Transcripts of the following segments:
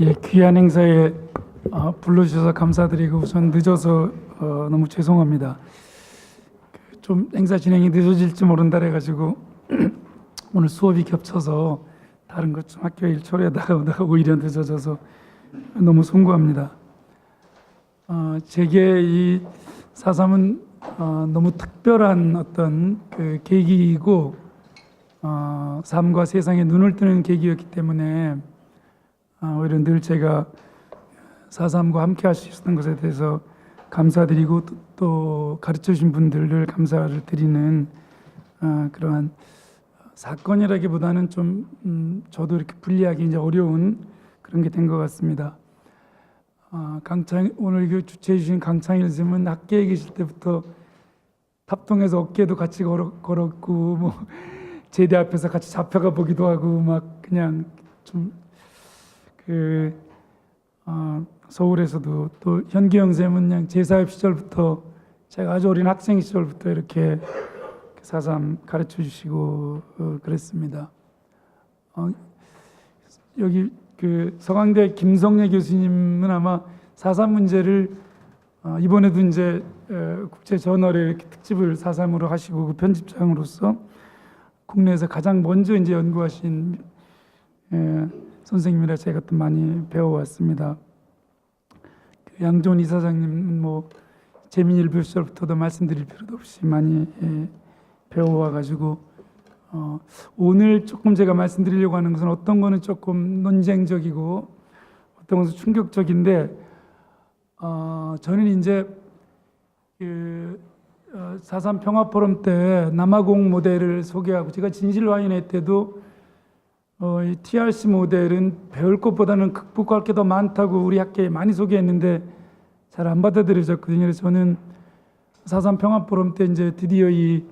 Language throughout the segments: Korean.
예, 귀한 행사에 불러주셔서 감사드리고 우선 늦어서 너무 죄송합니다. 좀 행사 진행이 늦어질지 모른다 해가지고 오늘 수업이 겹쳐서 다른 것 좀 학교 일 처리하다가 오다가 오히려 늦어져서 너무 송구합니다. 제게 이 4.3은 너무 특별한 어떤 그 계기이고 삶과 세상에 눈을 뜨는 계기였기 때문에 오히려 늘 제가 4.3과 함께 할 수 있었던 것에 대해서 감사드리고 또 가르쳐 주신 분들을 감사를 드리는 그러한 사건이라기보다는 좀 저도 이렇게 분리하기 이제 어려운 그런 게 된 것 같습니다. 오늘 그 주최해 주신 강창일 선생님은 학계에 계실 때부터 탑동해서 어깨도 같이 걸었고 뭐 제대 앞에서 같이 잡혀가 보기도 하고 막 그냥 좀 서울에서도 또 현기영 쌤은 그냥 제사협 시절부터 제가 아주 어린 학생 시절부터 이렇게 4.3 가르쳐 주시고 그랬습니다. 여기 그 서강대 김성래 교수님은 아마 4.3 문제를 이번에도 이제 국제 저널에 이렇게 특집을 4.3으로 하시고 그 편집장으로서 국내에서 가장 먼저 이제 연구하신 선생님이라 제가 또 많이 배워왔습니다. 그 양존 이사장님 뭐 재민일부 시절부터도 말씀드릴 필요도 없이 많이 배워와가지고 오늘 조금 제가 말씀드리려고 하는 것은 어떤 거는 조금 논쟁적이고 어떤 것은 충격적인데 저는 이제 그 4.3 평화포럼 때 남아공 모델을 소개하고 제가 진실화인회 때도 이 TRC 모델은 배울 것보다는 극복할 게 더 많다고 우리 학계에 많이 소개했는데 잘 안 받아들여졌거든요. 그래서 저는 4.3 평화포럼 때 이제 드디어 이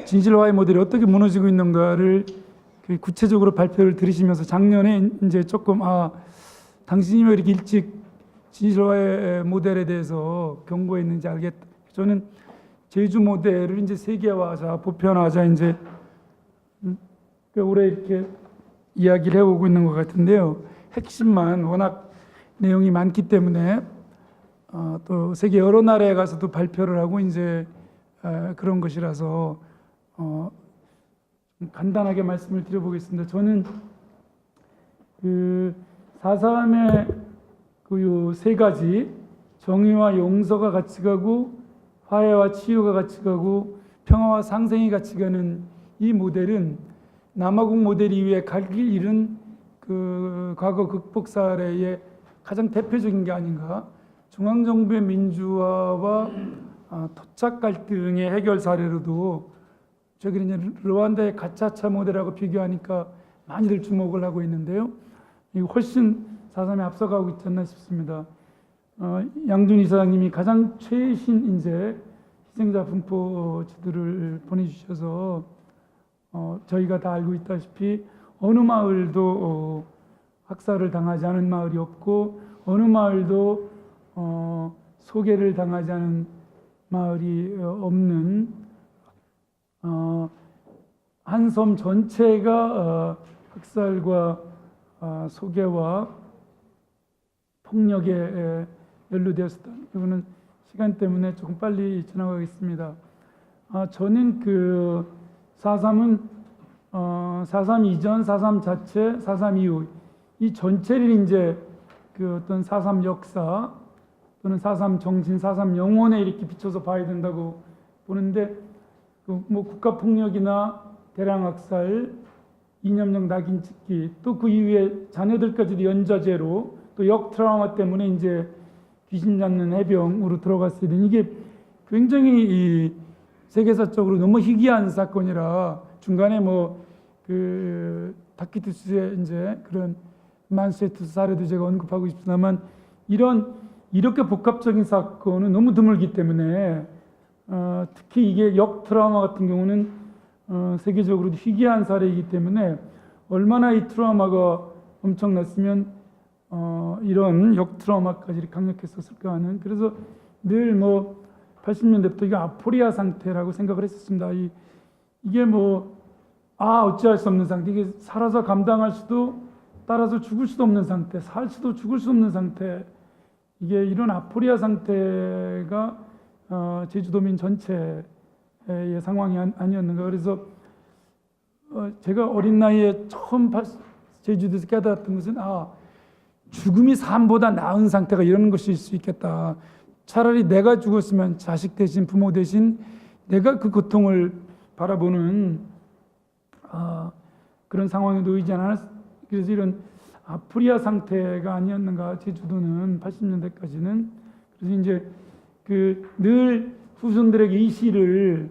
진실화의 모델이 어떻게 무너지고 있는가를 구체적으로 발표를 들으시면서 작년에 이제 조금 당신이 왜 이렇게 일찍 진실화의 모델에 대해서 경고했는지 알겠다. 저는 제주 모델을 이제 세계화하자, 보편화하자 이제 올해 이렇게 이야기를 해오고 있는 것 같은데요. 핵심만 워낙 내용이 많기 때문에 또 세계 여러 나라에 가서도 발표를 하고 이제 그런 것이라서 간단하게 말씀을 드려보겠습니다. 저는 그 4.3의 그 세 가지 정의와 용서가 같이 가고 화해와 치유가 같이 가고 평화와 상생이 같이 가는 이 모델은 남아공 모델 이후에 갈 길 잃은 그 과거 극복 사례의 가장 대표적인 게 아닌가. 중앙정부의 민주화와 토착 갈등의 해결 사례로도 최근에 이제 르완다의 가차차 모델하고 비교하니까 많이들 주목을 하고 있는데요. 이거 훨씬 4.3에 앞서가고 있지 않나 싶습니다. 양준 이사장님이 가장 최신 이제 희생자 분포지들을 보내주셔서 저희가 다 알고 있다시피 어느 마을도 학살을 당하지 않은 마을이 없고 어느 마을도 소개를 당하지 않은 마을이 없는 한 섬 전체가 학살과 소개와 폭력에 연루되었다. 이거는 시간 때문에 조금 빨리 지나가겠습니다. 저는 그 4.3은 4.3 이전, 4.3 자체, 4.3 이후 이 전체를 이제 그 어떤 4.3 역사 또는 4.3 정신, 4.3 영혼에 이렇게 비춰서 봐야 된다고 보는데 그 뭐 국가 폭력이나 대량 학살, 이념적 낙인 찍기 또 그 이후에 자녀들까지도 연좌제로 또 역 트라우마 때문에 이제 귀신 잡는 해병으로 들어갔어야 되는 이게 굉장히 이 세계사적으로 너무 희귀한 사건이라 중간에 뭐 그 타키투스의 이제 그런 만세투스 사례도 제가 언급하고 싶습니다만 이렇게 복합적인 사건은 너무 드물기 때문에 특히 이게 역 트라우마 같은 경우는 세계적으로도 희귀한 사례이기 때문에 얼마나 이 트라우마가 엄청났으면 이런 역 트라우마까지 강력했었을까 하는 그래서 늘 뭐 80년대부터 이게 아포리아 상태라고 생각을 했었습니다. 이게 뭐 어찌할 수 없는 상태. 이게 살아서 감당할 수도 따라서 죽을 수도 없는 상태, 살 수도 죽을 수 없는 상태, 이게 이런 아포리아 상태가 제주도민 전체의 상황이 아니었는가. 그래서 제가 어린 나이에 처음 제주도에서 깨달았던 것은 죽음이 삶보다 나은 상태가 이런 것일 수 있겠다. 차라리 내가 죽었으면 자식 대신 부모 대신 내가 그 고통을 바라보는 그런 상황에 놓이지 않았. 그래서 이런 아프리아 상태가 아니었는가. 제주도는 80년대까지는. 그래서 이제 늘 후손들에게 이 시를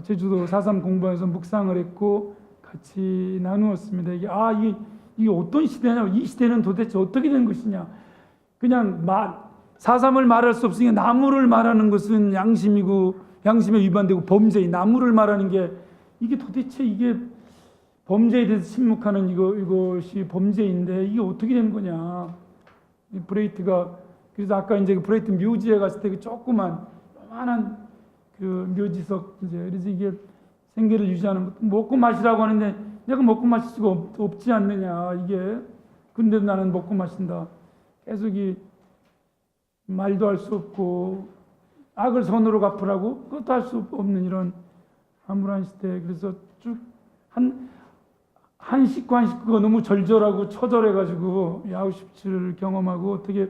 제주도 4.3 공부하면서 묵상을 했고 같이 나누었습니다. 이게 어떤 시대냐? 이 시대는 도대체 어떻게 된 것이냐? 그냥 4.3을 말할 수 없으니까 나무를 말하는 것은 양심에 위반되고 범죄인 나무를 말하는 게 이게 도대체 범죄에 대해서 침묵하는 이것이 범죄인데 이게 어떻게 된 거냐? 브레이트가 그래서 아까 이제 브레이트 묘지에 갔을 때 그 조그만 요만한 그 묘지석 그래서 이게 생계를 유지하는 것 먹고 마시라고 하는데 내가 먹고 마실 수가 없지 않느냐 이게. 근데 나는 먹고 마신다. 계속 말도 할 수 없고 악을 선으로 갚으라고 그것도 할 수 없는 이런 암울한 시대. 그래서 쭉 한 식구가 너무 절절하고 처절해가지고 아우슈비츠를 경험하고 어떻게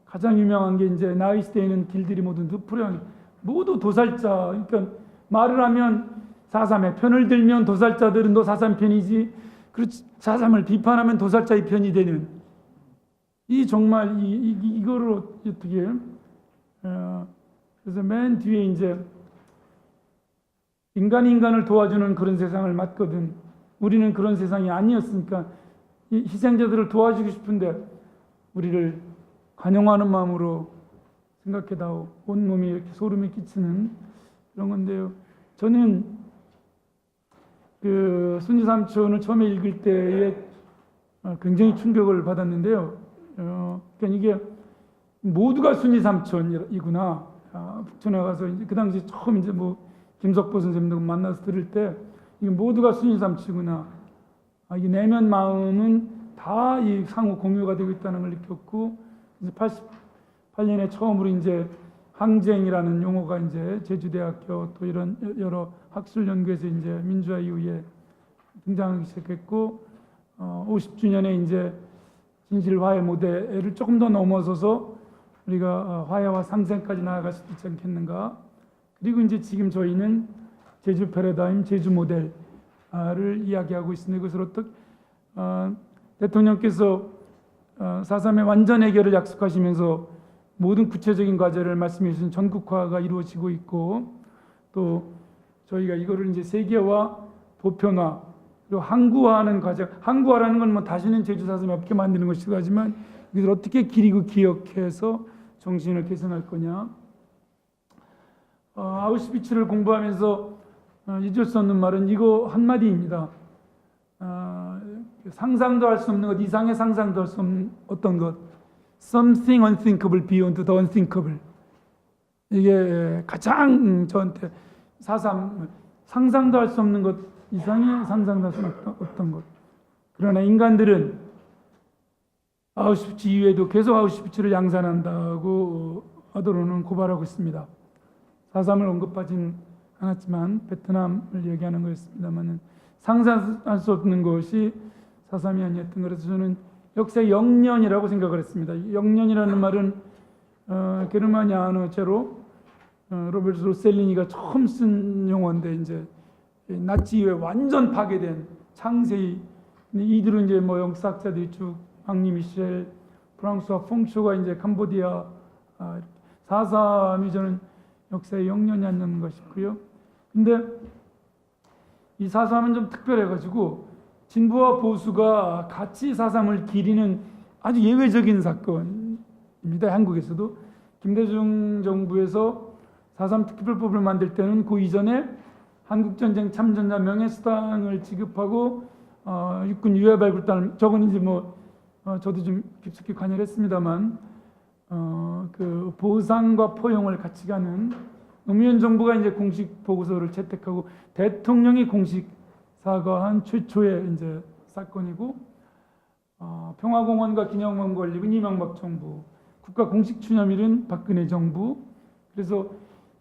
가장 유명한 게 이제 나이스대에 있는 길들이 모두 도살자. 그러니까 말을 하면 4.3의 편을 들면 도살자들은 너 4.3 편이지. 그렇지 4.3을 비판하면 도살자의 편이 되는. 정말 이거를 어떻게 그래서 맨 뒤에 이제 인간을 도와주는 그런 세상을 맞거든. 우리는 그런 세상이 아니었으니까 희생자들을 도와주고 싶은데 우리를 관용하는 마음으로 생각해다오. 온몸이 이렇게 소름이 끼치는 그런 건데요. 저는 순지 삼촌을 처음에 읽을 때에 굉장히 충격을 받았는데요. 그러니까 이게 모두가 순지 삼촌이구나. 북촌에 가서 이제 그 당시 처음 이제 김석보 선생님도 만나서 들을 때 이게 모두가 순지 삼촌이구나. 이게 내면 마음은 다 이 상호 공유가 되고 있다는 걸 느꼈고 이제 88년에 처음으로 이제 항쟁이라는 용어가 이제 제주대학교 또 이런 여러 학술 연구에서 이제 민주화 이후에 등장하기 시작했고 50주년에 이제 진실화해 모델을 조금 더 넘어서서 우리가 화해와 상생까지 나아갈 수도 있지 않겠는가. 그리고 이제 지금 저희는 제주 패러다임, 제주 모델을 이야기하고 있습니다. 이것을 대통령께서 4.3의 완전 해결을 약속하시면서 모든 구체적인 과제를 말씀해 주신 전국화가 이루어지고 있고 또 저희가 이거를 이제 세계화, 보편화, 그리고 항구화하는 과제. 항구화라는 건 다시는 제주 4.3이 없게 만드는 것이기도 하지만 이것을 어떻게 기리고 기억해서 정신을 개선할 거냐. 아우슈비츠를 공부하면서 잊을 수 없는 말은 이거 한마디입니다. 상상도 할 수 없는 것 이상의 상상도 할 수 없는 어떤 것. Something unthinkable beyond the unthinkable. 이게 가장 저한테 4.3 상상도 할 수 없는 것 이상의 상상도 할 수 없는 어떤 것. 그러나 인간들은 아우슈비츠 이후에도 계속 아우슈비츠를 양산한다고 아도로는 고발하고 있습니다. 4.3을 언급하진 않았지만 베트남을 얘기하는 거였습니다만 상상할 수 없는 것이 4.3이 아니었던 거라서 저는 역사의 영년이라고 생각을 했습니다. 영년이라는 말은 게르마니아 언어체로 로베르트 로셀리니가 처음 쓴 용어인데 이제 나치 이후에 완전 파괴된 창세기. 이들은 이제 역사학자들이 쭉 앙리 미셸, 프랑스와 퐁쇼가 이제 캄보디아 4.3이 저는 역사의 영년이 아니었는가 싶고요. 근데 이 4.3은 좀 특별해가지고 진보와 보수가 같이 4.3을 기리는 아주 예외적인 사건입니다. 한국에서도 김대중 정부에서 4.3 특별법을 만들 때는 그 이전에 한국전쟁 참전자 명예수당을 지급하고 육군 유해발굴단 저건 이제 저도 좀 깊숙이 관여했습니다만 그 보상과 포용을 같이 가는 노무현 정부가 이제 공식 보고서를 채택하고 대통령이 공식 사과한 최초의 이제 사건이고, 평화공원과 기념원 건립은 이명박 정부, 국가 공식 추념일은 박근혜 정부. 그래서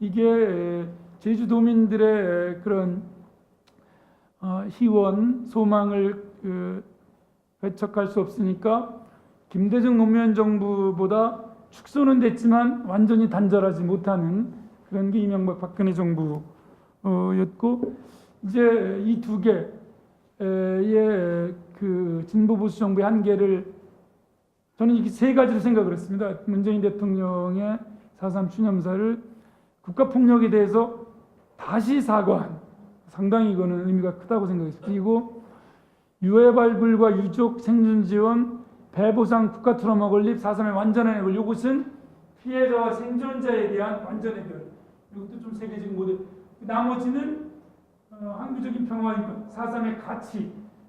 이게 제주도민들의 그런 희원, 소망을 배척할 수 없으니까 김대중 노무현 정부보다 축소는 됐지만 완전히 단절하지 못하는 그런 게 이명박 박근혜 정부였고, 이제 이 두 개의 그 진보 보수 정부의 한계를 저는 이렇게 세 가지로 생각을 했습니다. 문재인 대통령의 4.3 추념사를 국가폭력에 대해서 다시 사과한, 상당히 이거는 의미가 크다고 생각했습니다. 그리고 유해 발굴과 유족 생존 지원, 배보상 국가 트라우마 건립, 4.3의 완전한 해결. 이것은 피해자와 생존자에 대한 완전 해결. 이것도 좀 세계적인 모델. 나머지는 항구적인 평화와 인권, 4.3의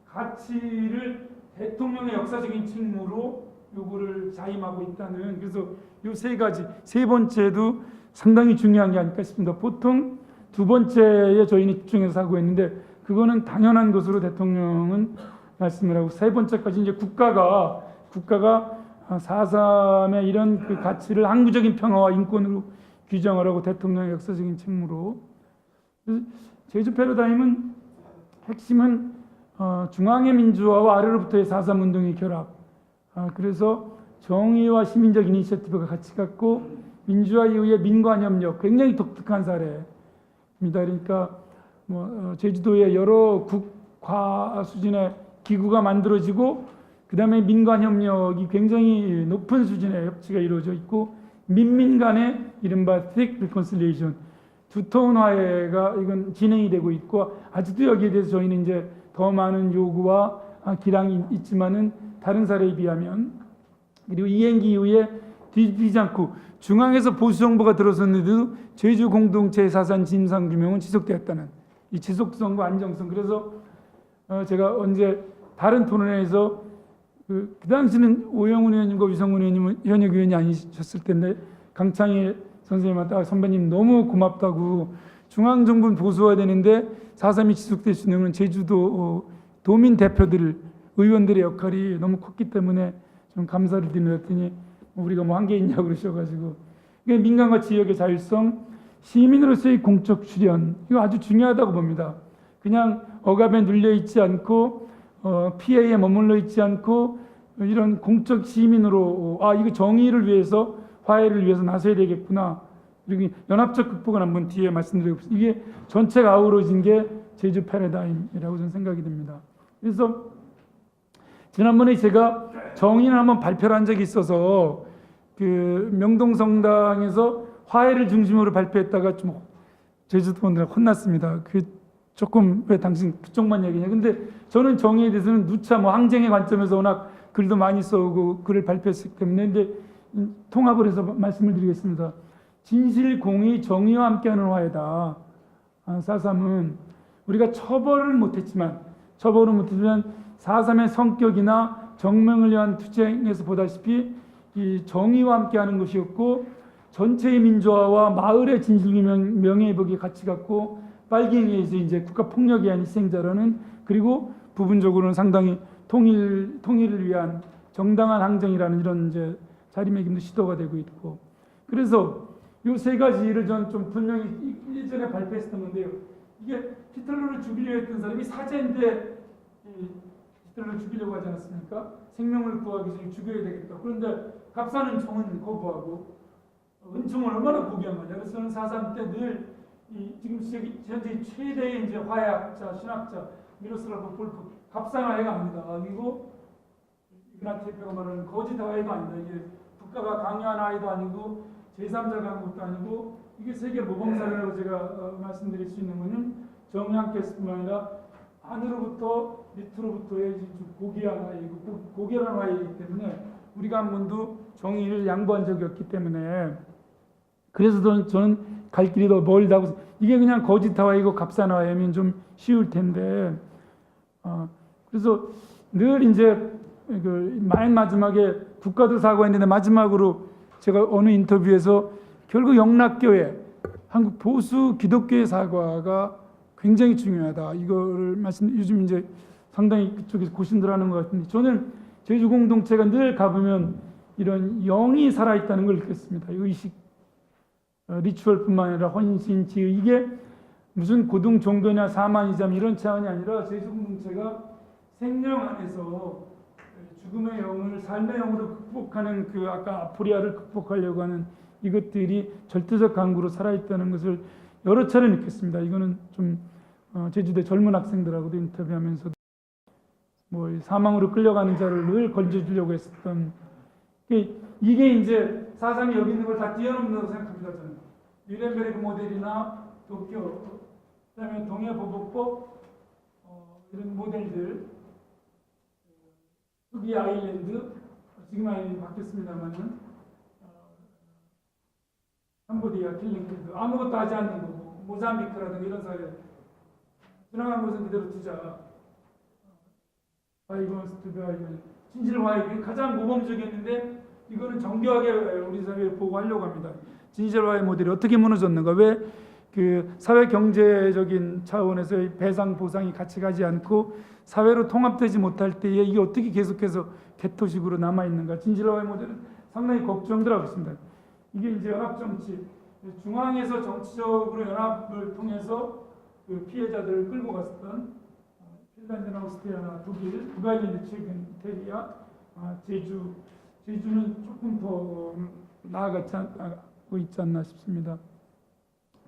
가치를 대통령의 역사적인 책무로 요구를 자임하고 있다는. 그래서 요 세 가지, 세 번째도 상당히 중요한 게 아닐까 싶습니다. 보통 두 번째에 저희는 집중해서 사고했는데 그거는 당연한 것으로 대통령은 말씀을 하고, 세 번째까지 이제 국가가 4.3의 이런 그 가치를 항구적인 평화와 인권으로 규정하라고 대통령의 역사적인 책무로. 제주 패러다임은 핵심은 중앙의 민주화와 아래로부터의 4.3 운동의 결합. 그래서 정의와 시민적 이니셔티브가 같이 갖고 민주화 이후의 민관협력, 굉장히 독특한 사례입니다. 그러니까 제주도에 여러 국가 수준의 기구가 만들어지고, 그 다음에 민관협력이 굉장히 높은 수준의 협치가 이루어져 있고, 민민 간의 이른바 thick reconciliation, 두터운 화해가 이건 진행이 되고 있고, 아직도 여기에 대해서 저희는 이제 더 많은 요구와 기량이 있지만은 다른 사례에 비하면. 그리고 이행기 이후에 뒤집히지 않고 중앙에서 보수 정부가 들어섰는데도 제주 공동체의 4.3 진상 규명은 지속되었다는 이 지속성과 안정성. 그래서 제가 언제 다른 토론회에서 그 당시는 오영훈 의원님과 유성훈 의원님은 현역 의원이 아니셨을 텐데, 강창일 선생님한테 선배님 너무 고맙다고, 중앙정부는 보수화되는데 4.3이 지속될 수 있는 건 제주도 도민 대표들, 의원들의 역할이 너무 컸기 때문에 좀 감사를 드렸더니 우리가 뭐 한 게 있냐고 그러셔가지고, 민간과 지역의 자율성, 시민으로서의 공적 출연, 이거 아주 중요하다고 봅니다. 그냥 억압에 눌려 있지 않고 피해에 머물러 있지 않고 이런 공적 시민으로 이거 정의를 위해서, 화해를 위해서 나서야 되겠구나. 그리고 연합적 극복은 한번 뒤에 말씀드리겠습니다. 이게 전체가 아우러진 게 제주 패러다임이라고 저는 생각이 됩니다. 그래서 지난번에 제가 정의를 한번 발표를 한 적이 있어서 그 명동성당에서 화해를 중심으로 발표했다가 좀 제주도원들 혼났습니다. 그 조금 왜 당신 그쪽만 얘기냐. 근데 저는 정의에 대해서는 누차 항쟁의 관점에서 워낙 글도 많이 써오고 글을 발표했기 때문에. 근데 통합을 해서 말씀을 드리겠습니다. 진실, 공의, 정의와 함께하는 화해다. 4.3은 우리가 처벌을 못했지만 4.3의 성격이나 정명을 위한 투쟁에서 보다시피 이 정의와 함께하는 것이었고, 전체의 민주화와 마을의 진실규명, 명예회복이 같이 갖고, 빨갱이에서 이제 국가 폭력에 의한 희생자라는, 그리고 부분적으로는 상당히 통일을 위한 정당한 항쟁이라는 이런 이제 자리매김도 시도가 되고 있고. 그래서 이 세 가지를 전 좀 분명히 예전에 발표했던 건데요. 이게 히틀러를 죽이려 했던 사람이 사제인데 히틀러를 죽이려고 하지 않았습니까? 생명을 구하기 전에 죽여야 되겠다. 그런데 값싼 은총은 거부하고, 은총을 얼마나 포기한 거냐. 그래서 저는 4.3 때 늘 지금 현재 최대의 이제 화해학자, 신학자 미로슬라브 볼프, 값싼 화해가 아니다. 그리고 이그나티오프가 말하는 거짓 화해도 아니다. 이게 국가가 강요한 화해도 아니고 제3자가 한 것도 아니고, 이게 세계 모범사례라고 제가 말씀드릴 수 있는 것은 정의 함께 했을뿐만 아니라 안으로부터 밑으로부터의 고귀한 화해이고, 고결한 화해이기 때문에 우리가 한 번도 정의를 양보한 적이 없기 때문에, 그래서 저는 갈 길이 더 멀다고. 이게 그냥 거짓 화해이고 값싼 화해면 좀 쉬울 텐데, 그래서 늘 이제 맨 마지막에 국가도 사과했는데, 마지막으로 제가 어느 인터뷰에서 결국 영락교회, 한국 보수 기독교의 사과가 굉장히 중요하다. 이거를 요즘 이제 상당히 그쪽에서 고심들 하는 것 같은데, 저는 제주 공동체가 늘 가보면 이런 영이 살아있다는 걸 느꼈습니다. 의식, 리추얼뿐만 아니라 헌신, 지혜, 이게 무슨 고등 종교냐 사만이자 이런 차원이 아니라 제주 공동체가 생명 안에서 죽음의 영을 삶의 영으로 극복하는 그 아까 아포리아를 극복하려고 하는 이것들이 절대적 강구로 살아있다는 것을 여러 차례 느꼈습니다. 이거는 좀 제주대 젊은 학생들하고도 인터뷰하면서 뭐 사망으로 끌려가는 자를 늘 건져주려고 했었던 이게 이제 4.3이 여기 있는 걸 다 뛰어넘는다고 생각합니다. 저는 뉘렌베르크 모델이나 도쿄, 그다음에 동해보복법 이런 모델들, 흑이 아일랜드, 지금 아이랜드 바뀌었습니다만은 캄보디아, 킬링필드 아무것도 하지 않는 거고, 모잠비크라든가 이런 사회 지나간 것은 그대로 두자. 바이번스트가 진실화해 가장 모범적이었는데 이거는 정교하게 우리 사회에 보고하려고 합니다. 진실화의 모델이 어떻게 무너졌는가? 왜 그 사회 경제적인 차원에서의 배상 보상이 같이 가지 않고 사회로 통합되지 못할 때에 이게 어떻게 계속해서 개토식으로 남아 있는가? 진실화의 모델은 상당히 걱정들 하고 있습니다. 이게 이제 연합 정치, 중앙에서 정치적으로 연합을 통해서 그 피해자들을 끌고 갔었던 핀란드나 오스트리아나 독일, 북아일랜드 최근 이태리아, 제주는 조금 더 나아가고 있지 않나 싶습니다.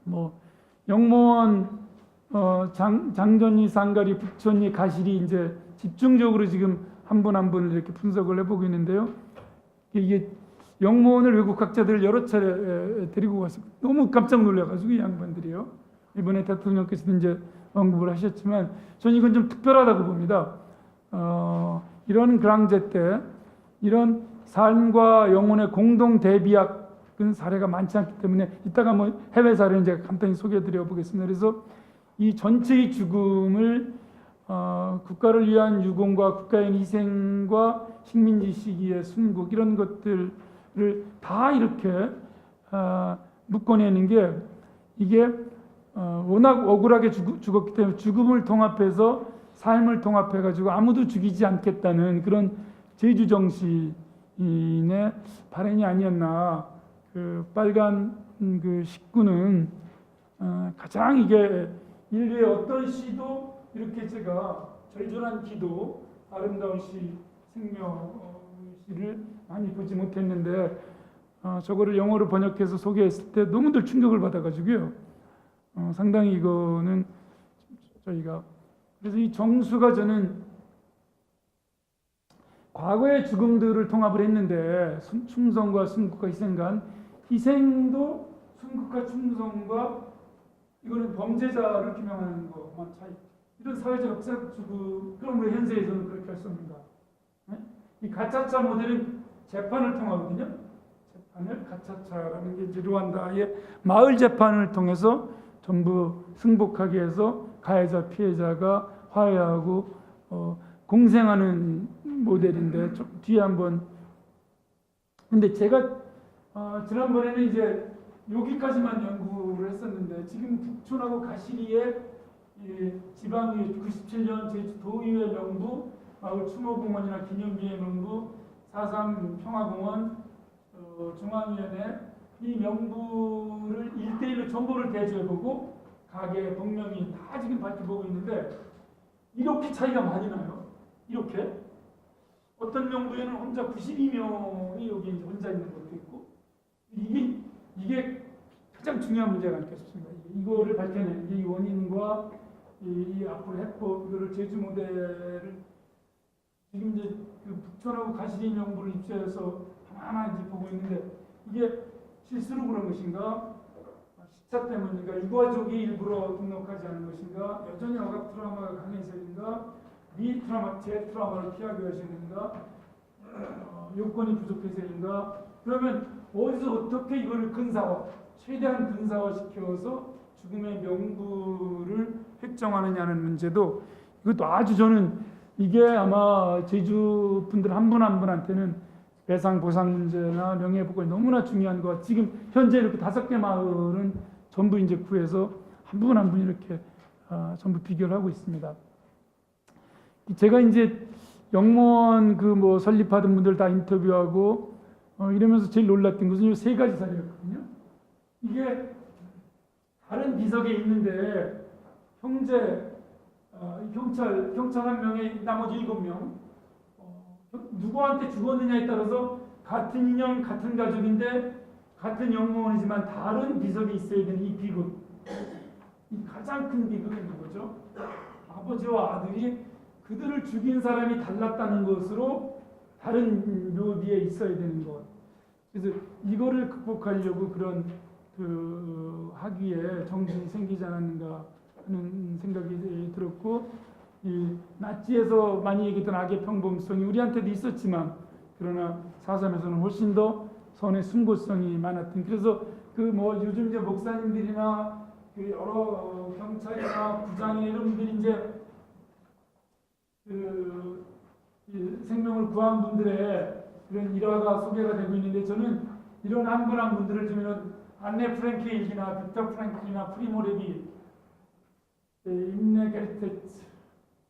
뭐 영모원, 장전리, 상가리, 북촌리, 가실이 이제 집중적으로 지금 한 분 한 분을 이렇게 분석을 해보고 있는데요. 이게 영모원을 외국 학자들 여러 차례 데리고 가서 너무 깜짝 놀라가지고 이 양반들이요. 이번에 대통령께서도 이제 언급을 하셨지만 저는 이건 좀 특별하다고 봅니다. 이런 그랑제 때 이런 삶과 영혼의 공동 대비학은 사례가 많지 않기 때문에 이따가 뭐 해외 사례는 제가 간단히 소개해드려 보겠습니다. 그래서 이 전체의 죽음을 국가를 위한 유공과 국가의 희생과 식민지 시기의 순국 이런 것들을 다 이렇게 묶어내는 게 이게 워낙 억울하게 죽었기 때문에 죽음을 통합해서 삶을 통합해가지고 아무도 죽이지 않겠다는 그런 제주 정신의 발현이 아니었나. 그 빨간 그 식구는 가장 이게 인류의 어떤 시도 이렇게 제가 절절한 기도, 아름다운 시, 생명 시를 많이 보지 못했는데 저거를 영어로 번역해서 소개했을 때 너무들 충격을 받아가지고요. 상당히 이거는 저희가 그래서 이 정수가 저는 과거의 죽음들을 통합을 했는데 충성과 순국과 희생 간 희생도 순국과 충성과 이거는 범죄자를 규명하는 것만 차이. 이런 사회적 역사적 죽음 그럼 우리 현세에서는 그렇게 할 수 없는가? 네? 이 가짜차 모델은 재판을 통하거든요. 재판을 가짜차라는 게 이제 루안다의 마을 재판을 통해서 전부 승복하게 해서 가해자 피해자가 화해하고 공생하는 모델인데 좀 뒤에 한번 근데 제가 지난번에는 이제 여기까지만 연구를 했었는데 지금 북촌하고 가시리에 지방의회 97년 제주도의회 명부 마을 추모공원이나 기념비의 명부 4.3 평화공원 중앙위원회 이 명부를 1대1로 정보를 대조해보고 가게, 동명이 다 지금 밝혀보고 있는데 이렇게 차이가 많이 나요. 이렇게 어떤 명부에는 혼자 92명이 여기 이제 혼자 있는 것도 있고 이게 가장 중요한 문제가 아닐까 싶습니다. 이거를 밝혀내는 게 이 원인과 이 앞으로 해법 이거를 제주 모델을 지금 이제 그 북촌하고 가시리 명부를 입수해서 하나하나 이제 보고 있는데 이게 실수로 그런 것인가? 시차 때문인가? 유가족이 일부러 등록하지 않은 것인가? 여전히 억압 트라우마가 강해서인가? 미트라우마, 재트라우마를 피하기 위해서인가? 요건이 부족해서인가? 그러면 어디서 어떻게 이거를 최대한 근사화시켜서 죽음의 명부를 획정하느냐는 문제도 이것도 아주 저는 이게 아마 제주 분들 한 분 한 분한테는 배상 보상 문제나 명예회복이 너무나 중요한 것. 지금 현재 이렇게 5개 마을은 전부 이제 구해서 한 분 한 분 이렇게 전부 비교를 하고 있습니다. 제가 이제 영무원 그 뭐 설립하던 분들 다 인터뷰하고 이러면서 제일 놀랐던 것은 이 세 가지 사례였거든요. 이게 다른 비석에 있는데 경찰 한 명에 나머지 7명 누구한테 죽었느냐에 따라서 같은 인형, 같은 가족인데 같은 영무원이지만 다른 비석이 있어야 되는 이 비극, 이 가장 큰 비극이 누구죠? 아버지와 아들이 그들을 죽인 사람이 달랐다는 것으로 다른 묘비에 있어야 되는 것. 그래서 이거를 극복하려고 그런 그 학위에 정신이 생기지 않았는가 하는 생각이 들었고, 이 나치에서 많이 얘기했던 악의 평범성이 우리한테도 있었지만 그러나 4.3에서는 훨씬 더 선의 숭고성이 많았던. 그래서 그 뭐 요즘 이제 목사님들이나 그 여러 경찰이나 부장이나 이런 분들이 이제 그 생명을 구한 분들의 이런 일화가 소개가 되고 있는데, 저는 이런 한 분 한 분들을 주면 안네 프랭케이나 빅터 프랭클이나 프리모 레비, 임네 게르테츠,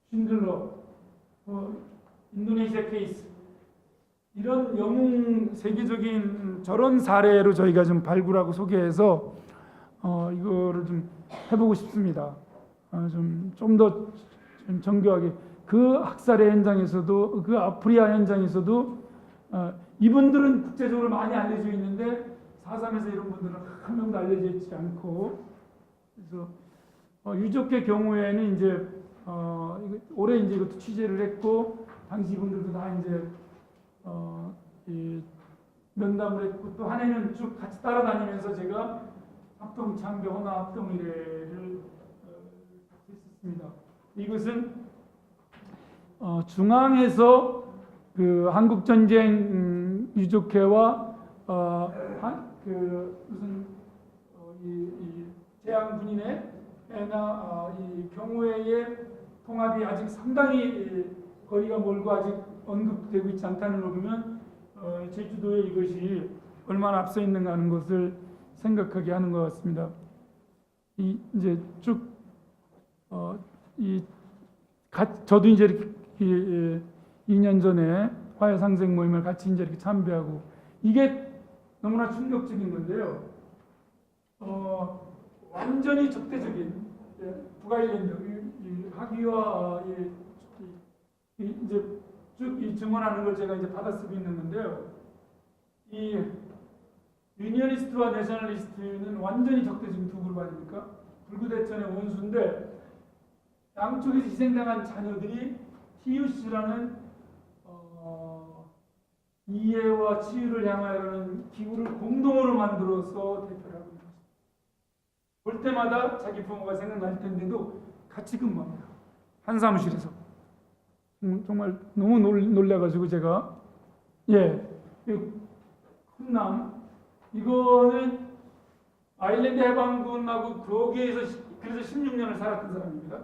쉰들러, 인도네시아 케이스, 이런 영웅 세계적인 저런 사례로 저희가 좀 발굴하고 소개해서 이거를 좀 해보고 싶습니다. 좀 더 정교하게 그 학살의 현장에서도, 그 아프리아 현장에서도 이분들은 국제적으로 많이 알려져 있는데 4.3에서 이런 분들은 한 명도 알려져 있지 않고, 그래서 유족의 경우에는 이제 올해 이제 이것도 취재를 했고 당시 이분들도 다 이제 이 면담을 했고, 또 한 해는 쭉 같이 따라다니면서 제가 합동 창조 헌화 합동 의례를 같이 했었습니다. 이것은 중앙에서 그 한국 전쟁 유족회와 그 무슨 이 재앙 군인회나 이 경우회의 통합이 아직 상당히 거리가 멀고 아직 언급되고 있지 않다는 걸 보면 제주도에 이것이 얼마나 앞서 있는가 하는 것을 생각하게 하는 것 같습니다. 이제 쭉 저도 이제 이렇게 2년 전에 화해상생 모임을 같이 이제 이렇게 참배하고, 이게 너무나 충격적인 건데요. 완전히 적대적인 북아일랜드 학위와 이제 쭉 이 증언하는 걸 제가 이제 받아 쓰고 있는 건데요. 이 유니언리스트와 내셔널리스트는 완전히 적대적인 두 그룹 아닙니까? 불구대천의 원수인데 양쪽에서 희생당한 자녀들이 TUC라는 이해와 치유를 향하여라는 기구를 공동으로 만들어서 대표를 하고 있습니다. 볼 때마다 자기 부모가 생각날 텐데도 같이 근무합니다. 한 사무실에서. 정말 너무 놀래가지고 제가 훈남 이거는 아일랜드 해방군하고 거기에서 그래서 16년을 살았던 사람입니다.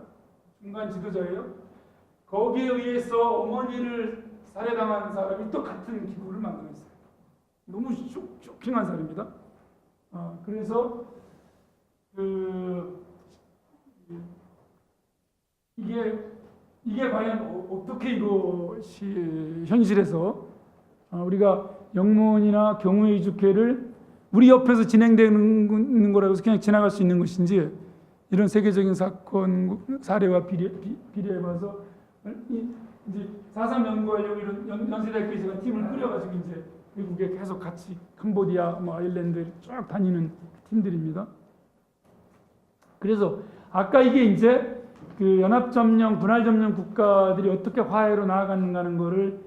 중간 지도자예요. 거기에 의해서 어머니를 살해당한 사람이 또 같은 기구를 만들었어요. 너무 쇼킹한 사례입니다. 그래서 이게 과연 어떻게 이것이 현실에서 우리가 영문이나 경우의 이주회를 우리 옆에서 진행되는 거라고 해서 그냥 지나갈 수 있는 것인지, 이런 세계적인 사건 사례와 비례해봐서 이제 4.3 연구하려고 이런 연세대학교에 제가 팀을 꾸려가지고 이제 미국에 계속 같이 캄보디아, 아일랜드 쭉 다니는 팀들입니다. 그래서 아까 이게 이제 그 연합점령, 분할점령 국가들이 어떻게 화해로 나아가는가 하는 거를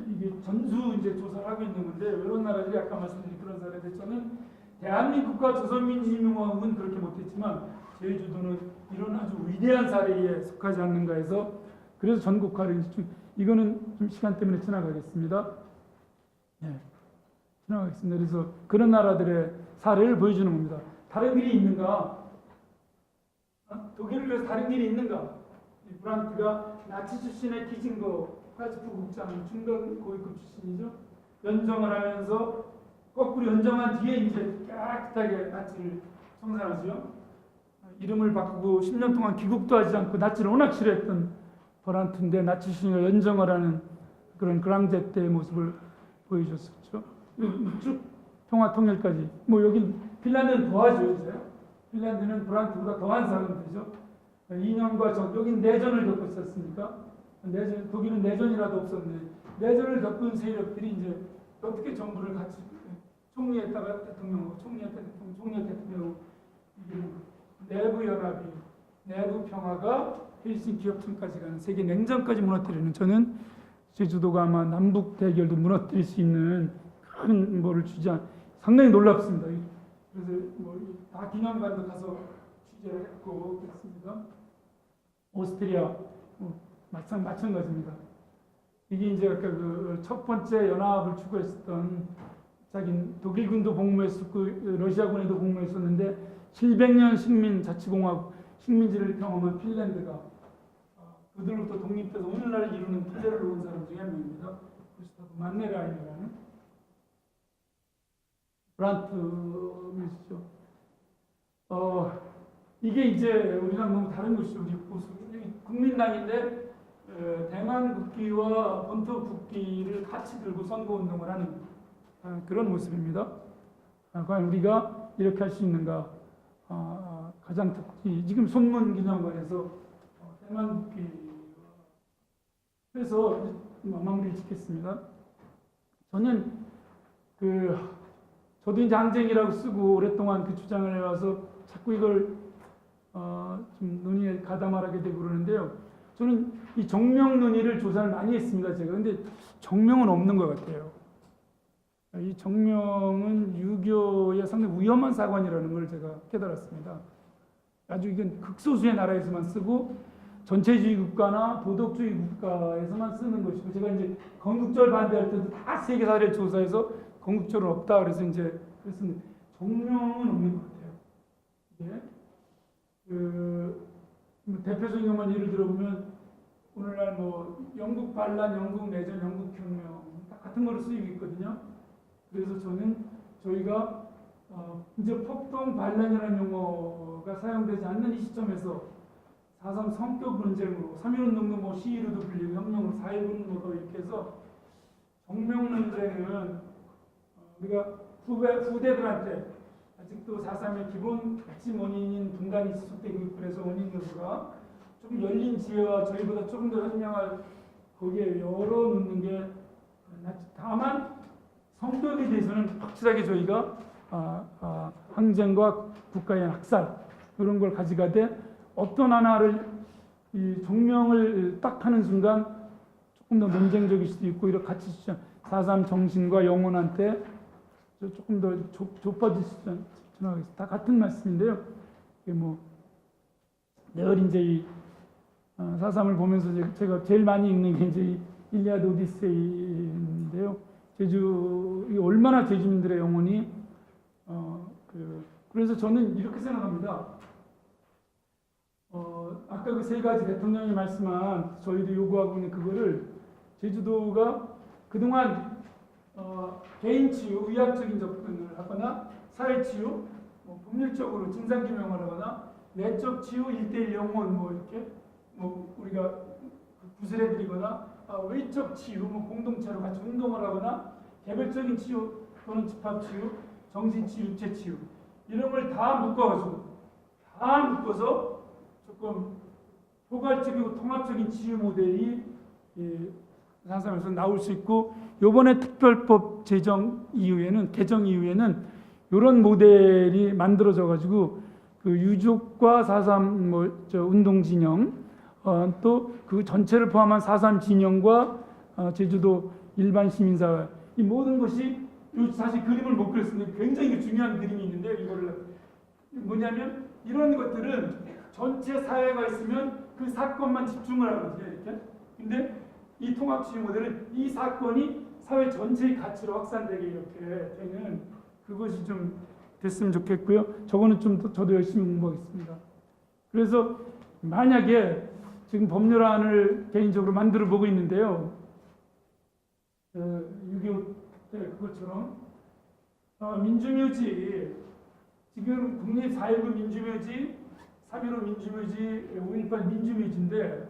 이게 전수 이제 조사를 하고 있는 건데, 이런 나라들이 아까 말씀드린 그런 사례인데, 저는 대한민국과 조선민주주의공화국은 그렇게 못했지만 제주도는 이런 아주 위대한 사례에 속하지 않는가 해서, 그래서 전국화를 이거는 좀 시간 때문에 지나가겠습니다. 지나가겠습니다. 그래서 그런 나라들의 사례를 보여주는 겁니다. 다른 길이 있는가? 독일을 위해서 다른 길이 있는가? 브란트가 나치 출신의 키징거 화이츠프 국장, 중간 고위급 출신이죠. 연정을 하면서 거꾸로 연정한 뒤에 이제 깨끗하게 나치를 청산하죠. 이름을 바꾸고 10년 동안 귀국도 하지 않고 나치를 워낙 싫어했던 버란트인데 나치 시민을 연정을 하는 그런 그랑제 때의 모습을 보여줬었죠. 쭉 평화 통일까지. 뭐 여기 핀란드는 더하죠, 이제. 핀란드는 브란트보다 더한 사람들이죠. 2년과 여긴 내전을 겪었지 않습니까? 독일은 내전이라도 없었는데 내전을 겪은 세력들이 이제 어떻게 정부를 같이 총리했다가 대통령, 총리했다가 대통령, 총리했다가 대통령 내부 연합이 내부 평화가 헬싱키 협정까지 가는 세계 냉전까지 무너뜨리는 저는 제주도가 아마 남북 대결도 무너뜨릴 수 있는 큰 뭐를 상당히 놀랍습니다. 그래서 다 기념관도 가서 취재를 했고 그렇습니다. 오스트리아 마찬가지입니다. 이게 이제 아까 그 첫 번째 연합을 추구했었던 자긴 독일군도 복무했었고 러시아군에도 복무했었는데 700년 식민지를 경험한 핀란드가 그들로부터 독립돼서 오늘날 이루는 토대를 놓은 사람 중에 한 명입니다. 구스타프 만네라임이라는 브란트이시죠. 이게 이제 우리랑 너무 다른 것이죠. 우리 국민당인데 대만 국기와 본토 국기를 같이 들고 선거운동을 하는 그런 모습입니다. 과연 우리가 이렇게 할 수 있는가? 가장 특히 지금 손문기념관에서 대만 국기 그래서 마무리를 짓겠습니다. 저는 저도 이제 항쟁이라고 쓰고 오랫동안 그 주장을 해와서 자꾸 이걸 좀 논의에 가담하게 되고 그러는데요. 저는 이 정명 논의를 조사를 많이 했습니다. 제가. 근데 정명은 없는 것 같아요. 이 정명은 유교의 상당히 위험한 사관이라는 걸 제가 깨달았습니다. 아주 이건 극소수의 나라에서만 쓰고 전체주의 국가나 도덕주의 국가에서만 쓰는 것이고 제가 이제 건국절 반대할 때도 다 세계 사례를 조사해서 건국절은 없다 그래서 이제 그랬는데 정명은 없는 것 같아요. 이게 대표적인 것만 예를 들어보면 오늘날 영국 반란, 영국 내전, 영국 혁명 다 같은 거로 쓰이고 있거든요. 그래서 저희가 이제 폭동 반란이라는 용어가 사용되지 않는 이 시점에서 4.3 성격 논쟁으로 3.1운동도 시위로도 불리고 혁명으로 4.1운동도 이렇게 해서 정명 논쟁은 우리가 후대들한테 아직도 4.3의 기본 가치 원인인 분단이 지속되고 있고 그래서 원인 요소가 좀 열린 지혜와 저희보다 조금 더 현명할 거기에 열어놓는 게 다만 성격에 대해서는 확실하게 저희가 항쟁과 국가의 학살 이런 걸 가져가되 어떤 하나를 이 정명을 딱 하는 순간 조금 더 논쟁적일 수도 있고 이렇게 같이 4.3 정신과 영혼한테 조금 더 좁아질 수도 있다. 다 같은 말씀인데요. 이게 늘 이제 이 4.3을 보면서 제가 제일 많이 읽는 게 이제 일리아드 오디세이인데요. 이 얼마나 제주민들의 영혼이 그래서 저는 이렇게 생각합니다. 아까 그 세 가지 대통령이 말씀한 저희도 요구하고 있는 그거를 제주도가 그동안 개인 치유, 의학적인 접근을 하거나 사회 치유, 법률적으로 진상규명을 하거나 내적 치유, 1:1 영혼 이렇게 우리가 구슬해드리거나 외적 치유, 공동체로 같이 운동을 하거나 개별적인 치유 또는 집합 치유, 정신 치유, 육체 치유 이런 걸 다 묶어서 조금 포괄적이고 통합적인 치유 모델이 산상에서 나올 수 있고 이번에 특별법 개정 이후에는 이런 모델이 만들어져 가지고 그 유족과 4.3 운동 진영 또 그 전체를 포함한 4.3 진영과 제주도 일반 시민사회 이 모든 것이 사실 그림을 못 그렸는데 굉장히 중요한 그림이 있는데 이거를 뭐냐면 이런 것들은 전체 사회가 있으면 그 사건만 집중을 하거든요. 이렇게. 근데 이 통합치유 모델은 이 사건이 사회 전체의 가치로 확산되게 이렇게 되는 그것이 좀 됐으면 좋겠고요. 저거는 좀 저도 열심히 공부하겠습니다. 그래서 만약에 지금 법률안을 개인적으로 만들어 보고 있는데요. 6.25 때 그것처럼 민주묘지 지금 국립 4.19 민주묘지 3.15 민주묘지, 5.18 민주묘지인데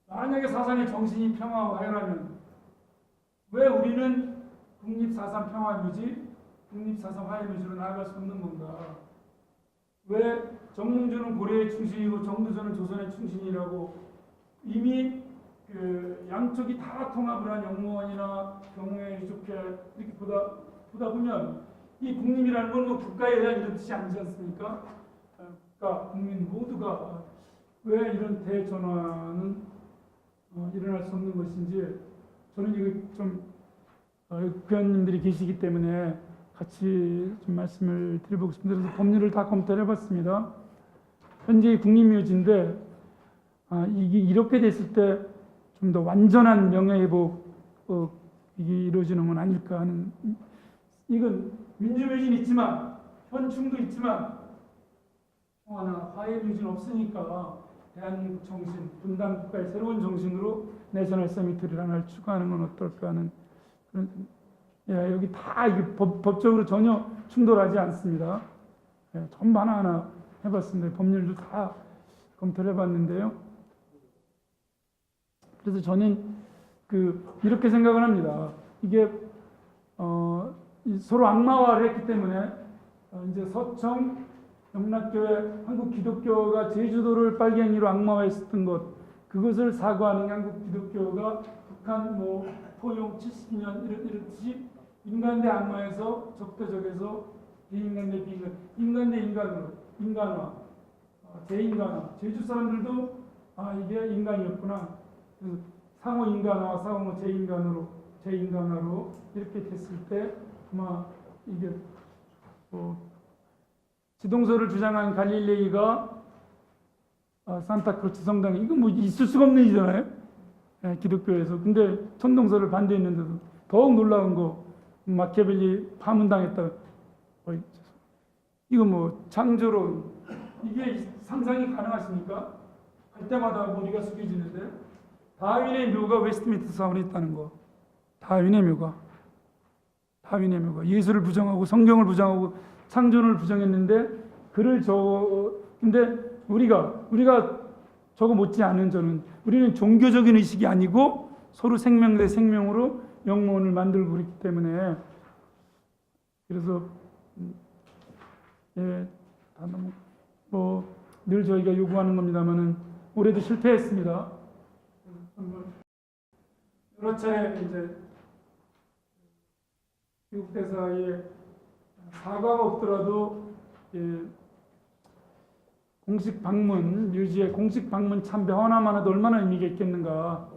만약에 4.3의 정신이 평화화해라면 왜 우리는 국립 4.3 평화묘지, 국립 4.3 화해묘지로 나아갈 수 없는 건가? 왜 정몽주는 고려의 충신이고 정두전은 조선의 충신이라고 이미 그 양쪽이 다 통합을 한 영무원이나 경무회, 유족회 이렇게 보다 보면 이 국립이라는 건 뭐 국가에 대한 이런 뜻이 아니지 않습니까? 국가, 국민 모두가 왜 이런 대전환은 일어날 수 없는 것인지 저는 이거 좀 국회의원님들이 계시기 때문에 같이 좀 말씀을 드려보고 싶습니다. 그래서 법률을 다 검토를 해봤습니다. 현재 국립묘지인데 이게 이렇게 됐을 때 좀 더 완전한 명예회복 이게 이루어지는 건 아닐까 하는, 이건 민주묘지는 있지만 현충도 있지만 평화나 화해 묘지는 없으니까 대한민국 정신, 분단 국가의 새로운 정신으로 내셔널 세미트리를 하나를 추구하는 건 어떨까 하는 그런. 여기 다 이게 법적으로 전혀 충돌하지 않습니다. 전부 하나하나 해봤습니다. 법률도 다 검토를 해봤는데요. 그래서 저는 이렇게 생각을 합니다. 이게 서로 악마화를 했기 때문에 이제 서청 영락교회 한국 기독교가 제주도를 빨갱이로 악마화했었던 것, 그것을 사과하는 한국 기독교가 북한 포용 72년 이렇듯이 인간 대 악마에서 적대적에서 비인간 대 비인간, 인간 대 인간으로, 인간화, 재인간화. 제주 사람들도 이게 인간이었구나. 그래서 상호 인간화, 상호 재인간화로 이렇게 됐을 때 아마 이게 지동설을 주장한 갈릴레이가 산타크루스 성당에, 이거 뭐 있을 수가 없는 일이잖아요. 기독교에서. 근데 천동설을 반대했는데도 더욱 놀라운 거, 마키아벨리 파문당했다. 이거 뭐 창조론, 이게 상상이 가능하십니까? 할 때마다 머리가 숙여지는데. 다윈의 묘가 웨스트민스터 사원에 있다는 거. 다윈의 묘가 예수를 부정하고 성경을 부정하고 창조론을 부정했는데 근데 우리가 저거 못지 않은 저는, 우리는 종교적인 의식이 아니고 서로 생명 대 생명으로 영문을 만들고 그랬기 때문에, 그래서 늘 저희가 요구하는 겁니다만은 올해도 실패했습니다. 여러 차례 이제 미국 대사에 사과가 없더라도 공식 방문, 뮤지의 공식 방문 참배 하나만 해도 얼마나 의미가 있겠는가.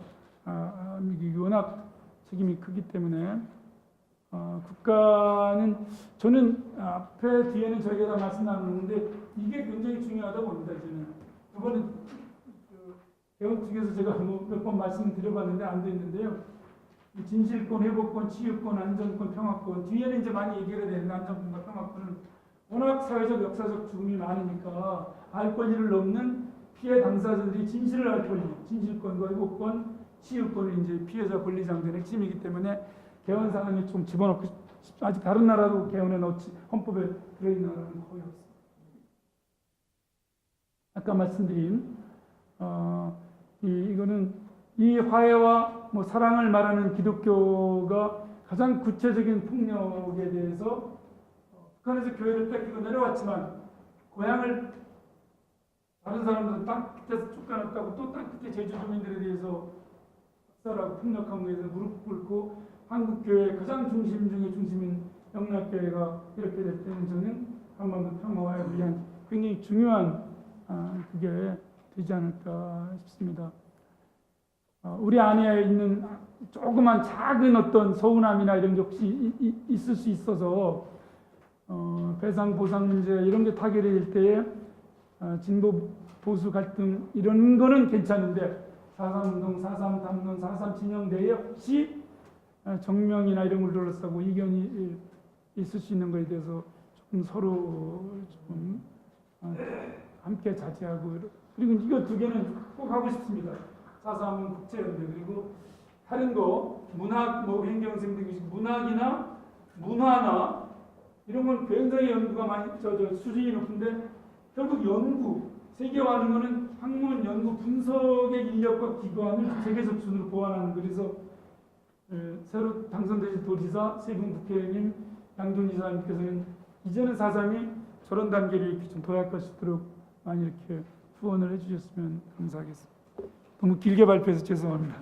이게 워낙 책임이 크기 때문에 국가는, 저는 앞에 뒤에는 저희가 다 말씀 나누는데 이게 굉장히 중요하다고 봅니다. 저는 이번에 개헌 측에서 제가 몇 번 말씀드려봤는데 안 됐는데요. 진실권, 회복권, 치유권, 안전권, 평화권, 뒤에는 이제 많이 얘기가 되는데, 안전권과 평화권은 워낙 사회적, 역사적 죽음이 많으니까 알 권리를 넘는 피해 당사자들이 진실을 알 권리, 진실권과 회복권, 치유권을 이제 피해자 권리 장전의 핵심이기 때문에 개헌 사항에 좀 집어넣고 싶습니다. 아직 다른 나라도 개헌에 넣지, 헌법에 들어있는 나라는 거의 없습니다. 아까 말씀드린 이거는 이 화해와 사랑을 말하는 기독교가 가장 구체적인 폭력에 대해서 북한에서 교회를 뺏기고 내려왔지만 고향을 다른 사람들은 땅 끝에서 쫓겨났다고 또 땅 끝에 제주 주민들에 대해서 학살하고 폭력한 거에 대해서 무릎 꿇고 한국 교회의 가장 중심 중에 중심인 영락교회가 이렇게 됐다는 저는 한반도 평화화를 위한 굉장히 중요한 그게 되지 않을까 싶습니다. 우리 안에 있는 조그만 작은 어떤 서운함이나 이런 게 혹시 있을 수 있어서 배상 보상 문제 이런 게 타결이 될 때에 진보 보수 갈등 이런 거는 괜찮은데 4.3운동, 4.3 담론, 4.3 진영 내에 혹시 정명이나 이런 걸 둘러싸고 이견이 있을 수 있는 거에 대해서 조금 서로 좀 함께 자제하고, 그리고 이거 두 개는 꼭 하고 싶습니다. 4.3은 국제연대, 그리고 다른 거 문학, 행정생 등의 문학이나 문화나 이런 건 굉장히 연구가 많이 수준이 높은데 결국 연구, 세계화하는 것은 학문, 연구, 분석의 인력과 기관을 세계적 순으로 보완하는. 그래서 새로 당선되신 도지사, 세분 국회의원님, 양돈 이사님께서는 이제는 4.3이 저런 단계를 이렇게 좀 도약할 수 있도록 많이 이렇게 후원을 해주셨으면 감사하겠습니다. 너무 길게 발표해서 죄송합니다.